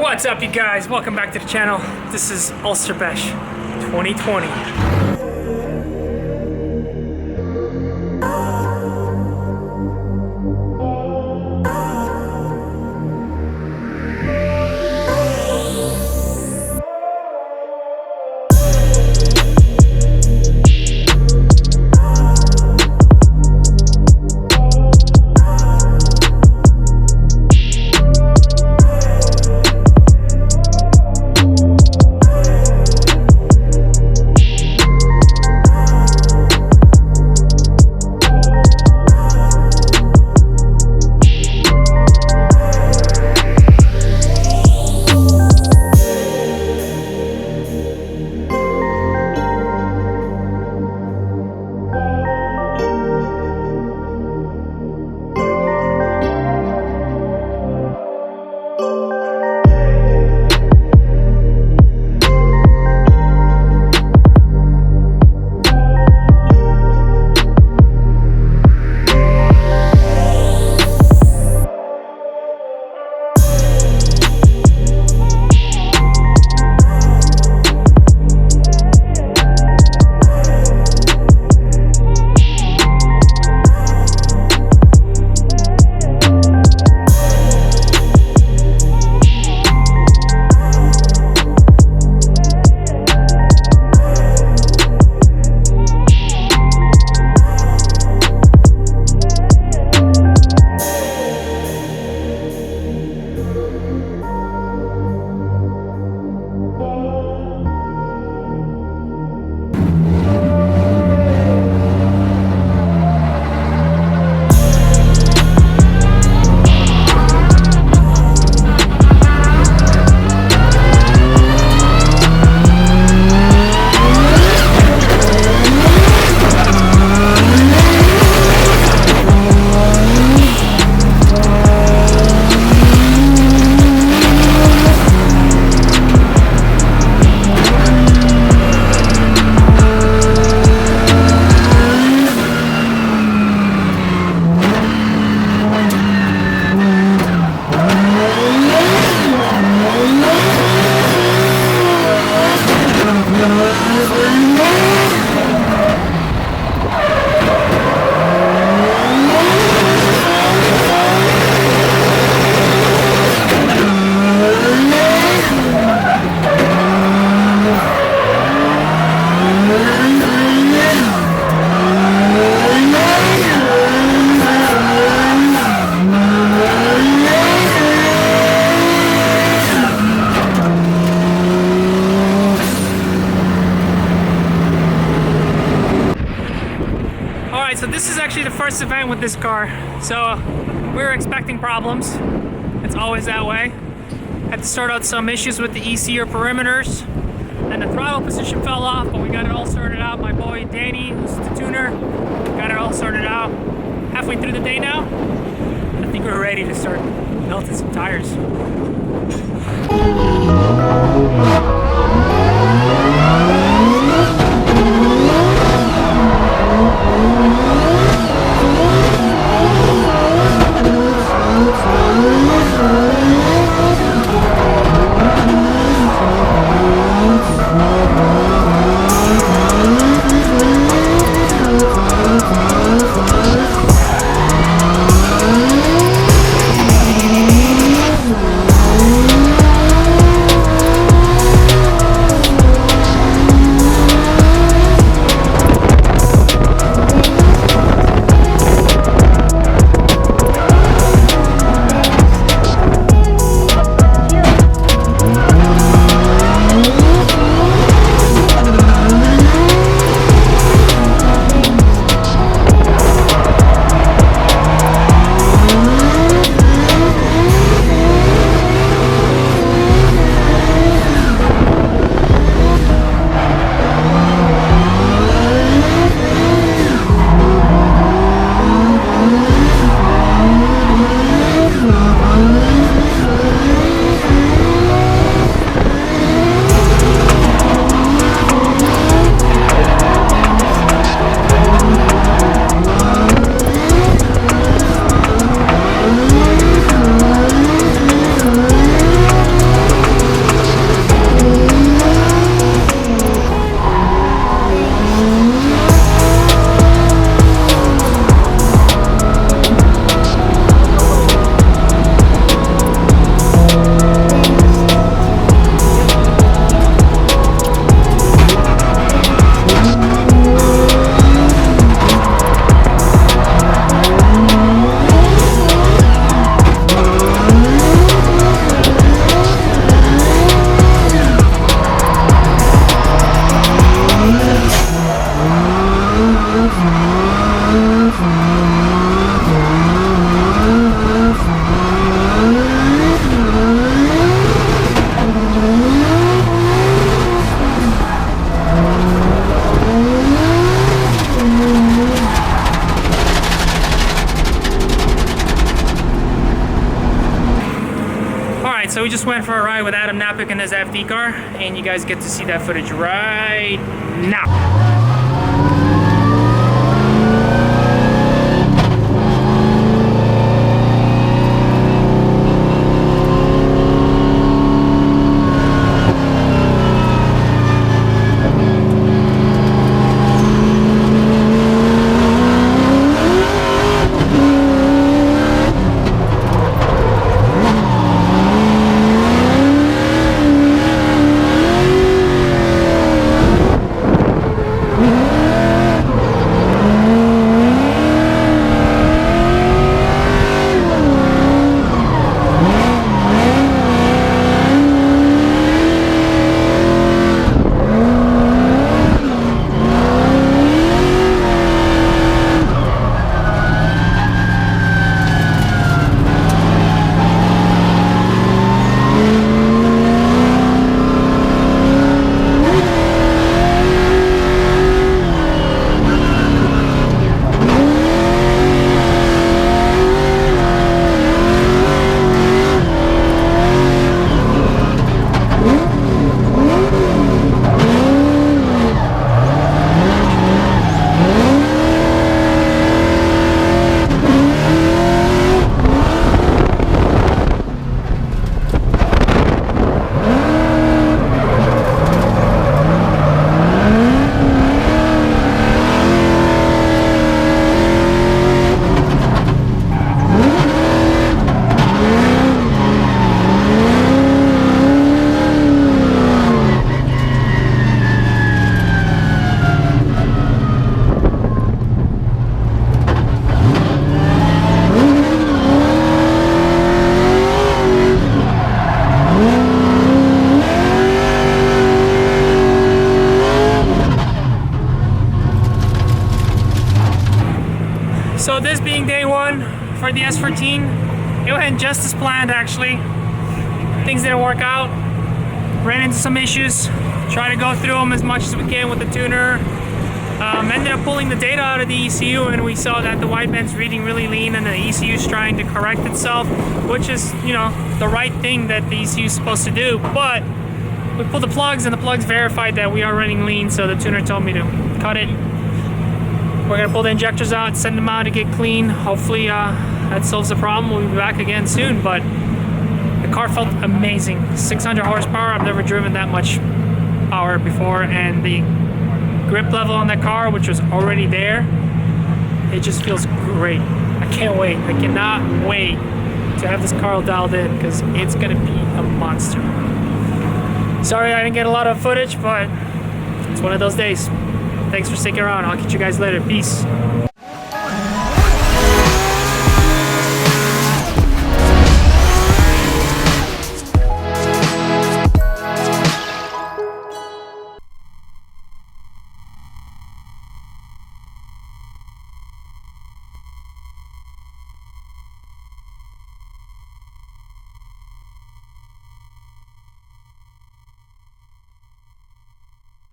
What's up, you guys? Welcome back to the channel. This is Ulsterbesh 2020. So this is actually the first event with this car, so we were expecting problems. It's always that way. Had to sort out some issues with the ECU perimeters, and the throttle position fell off, but we got it all sorted out. My boy Danny, who's the tuner, got it all sorted out. Halfway through the day now, I think we're ready to start melting some tires. ride with Adam Napik in his FD car, and you guys get to see that footage right now. So this being day one for the S14, it went just as planned actually. Things didn't work out. Ran into some issues. Try to go through them as much as we can with the tuner. Ended up pulling the data out of the ECU, and we saw that the wideband's reading really lean and the ECU is trying to correct itself, which is, you know, the right thing that the ECU is supposed to do. But we pulled the plugs and the plugs verified that we are running lean, so the tuner told me to cut it. We're gonna pull the injectors out, send them out to get clean. Hopefully that solves the problem. We'll be back again soon, but the car felt amazing. 600 horsepower, I've never driven that much power before, and the grip level on that car, which was already there, it just feels great. I can't wait. I cannot wait to have this car all dialed in, because it's gonna be a monster. Sorry I didn't get a lot of footage, but it's one of those days. Thanks for sticking around. I'll catch you guys later. Peace.